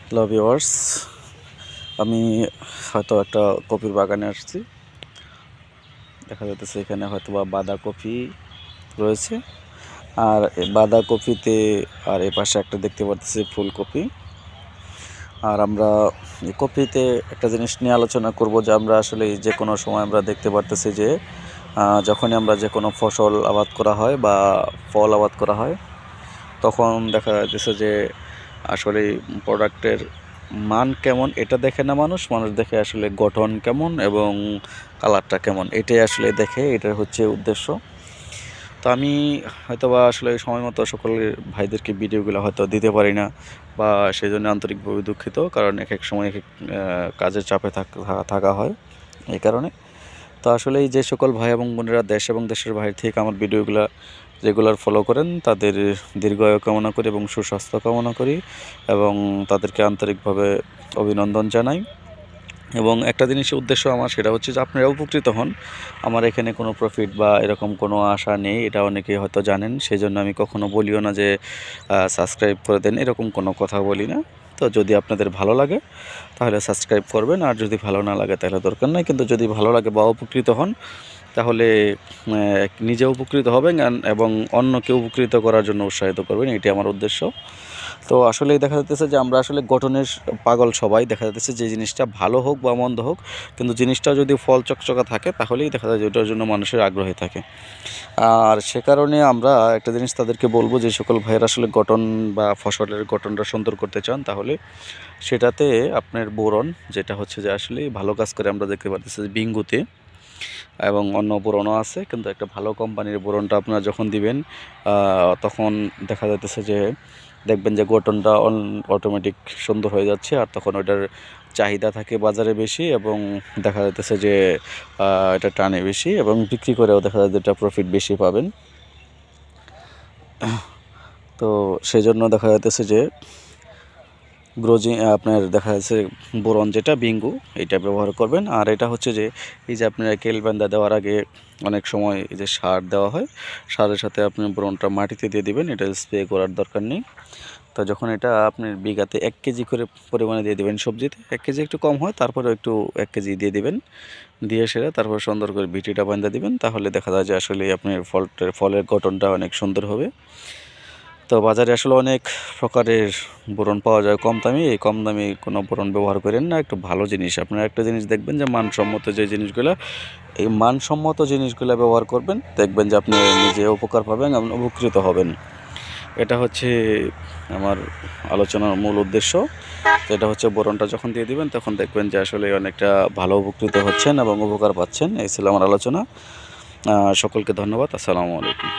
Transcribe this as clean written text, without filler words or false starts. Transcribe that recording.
Hello viewers, আমি হয়তো একটা কপির বাগানে আসছি। দেখা যাচ্ছে এখানে হয়তো বা বাঁধাকপি রয়েছে, আর বাঁধাকপিতে আর এ পাশে একটা দেখতে পাচ্ছি ফুলকপি। আর আমরা এই কপিতে একটা জিনিস নিয়ে আলোচনা করব যে আমরা আসলে যে কোনো সময় আমরা দেখতে পারতেছি যে যখনই আমরা যে কোনো ফসল আবাদ করা হয় বা ফল আবাদ করা হয়, তখন দেখা যাচ্ছে যে আসলে প্রোডাক্টের মান কেমন এটা দেখে না, মানুষ দেখে আসলে গঠন কেমন এবং কালারটা কেমন, এটাই আসলে দেখে। এটার হচ্ছে উদ্দেশ্য। তো আমি হয়তোবা আসলে সময় মতো সকলের ভাইদেরকে ভিডিওগুলো হয়তো দিতে পারি না, বা সেই জন্য আন্তরিকভাবে দুঃখিত, কারণ এক এক সময় এক এক কাজের চাপে থাকা হয় এই কারণে। তো আসলে এই যে সকল ভাই এবং বোনেরা দেশ এবং দেশের বাইরে থেকে আমার ভিডিওগুলো রেগুলার ফলো করেন, তাদের দীর্ঘায়ু কামনা করি এবং সুস্বাস্থ্য কামনা করি, এবং তাদেরকে আন্তরিকভাবে অভিনন্দন জানাই। এবং একটা জিনিসের উদ্দেশ্য আমার, সেটা হচ্ছে যে আপনারা উপকৃত হন। আমার এখানে কোনো প্রফিট বা এরকম কোনো আশা নেই, এটা অনেকেই হয়তো জানেন। সেই জন্য আমি কখনো বলিও না যে সাবস্ক্রাইব করে দেন, এরকম কোনো কথা বলি না। তো যদি আপনাদের ভালো লাগে তাহলে সাবস্ক্রাইব করবেন, আর যদি ভালো না লাগে তাহলে দরকার নাই। কিন্তু যদি ভালো লাগে বা উপকৃত হন তাহলে নিজে উপকৃত হবেন এবং অন্যকে উপকৃত করার জন্য উৎসাহিত করবেন, এটি আমার উদ্দেশ্য। তো আসলেই দেখা যাচ্ছে যে আমরা আসলে গঠনের পাগল সবাই। দেখা যাচ্ছে যে জিনিসটা ভালো হোক বা মন্দ হোক, কিন্তু জিনিসটা যদি ফল চকচকা থাকে তাহলেই দেখা যায় যে ওটার জন্য মানুষের আগ্রহী থাকে। আর সে কারণে আমরা একটা জিনিস তাদেরকে বলবো, যে সকল ভাইয়ের আসলে গঠন বা ফসলের গঠনটা সুন্দর করতে চান, তাহলে সেটাতে আপনার বোরন, যেটা হচ্ছে যে আসলে ভালো কাজ করে, আমরা দেখতে পাচ্ছি যে বিঙ্গুতে এবং অন্য বোরনও আছে, কিন্তু একটা ভালো কোম্পানির বোরনটা আপনারা যখন দিবেন তখন দেখা যাচ্ছে যে দেখবেন যে গঠনটা অটোমেটিক সুন্দর হয়ে যাচ্ছে, আর তখন ওটার চাহিদা থাকে বাজারে বেশি, এবং দেখা যাচ্ছে যে এটা টানে বেশি, এবং বিক্রি করেও দেখা যায় যে এটা প্রফিট বেশি পাবেন। তো সেই জন্য দেখা যাচ্ছে যে আপনার দেখা যাচ্ছে বোরন যেটা বিঙ্গু, এটা ব্যবহার করবেন। আর এটা হচ্ছে যে এই যে আপনার কেলবান্দা দেওয়ার আগে অনেক সময় এই যে সার দেওয়া হয়, সারের সাথে আপনি বোরনটা মাটিতে দিয়ে দিবেন, এটা স্প্রে করার দরকার নেই। তো যখন এটা আপনার বিঘাতে 1 কেজি করে পরিমাণে দিয়ে দেবেন, সবজিতে 1 কেজি একটু কম হয়, তারপরেও একটু 1 কেজি দিয়ে দিবেন, দিয়ে সেটা তারপর সুন্দর করে ভিটিটা বাঁধা দিবেন, তাহলে দেখা যায় যে আসলে আপনার ফলের গঠনটা অনেক সুন্দর হবে। তো বাজারে আসলে অনেক প্রকারের বোরন পাওয়া যায় কম দামি। এই কম দামি কোনো বোরন ব্যবহার করেন না, একটু ভালো জিনিস। আপনারা একটা জিনিস দেখবেন যে মানসম্মত যে জিনিসগুলো, এই মানসম্মত জিনিসগুলো ব্যবহার করবেন, দেখবেন যে আপনি নিজে উপকার পাবেন এবং উপকৃত হবেন। এটা হচ্ছে আমার আলোচনার মূল উদ্দেশ্য। যেটা হচ্ছে বোরনটা যখন দিয়ে দিবেন তখন দেখবেন যে আসলে অনেকটা ভালো উপকৃত হচ্ছেন এবং উপকার পাচ্ছেন। এই ছিল আমার আলোচনা। সকলকে ধন্যবাদ। আসসালামু আলাইকুম।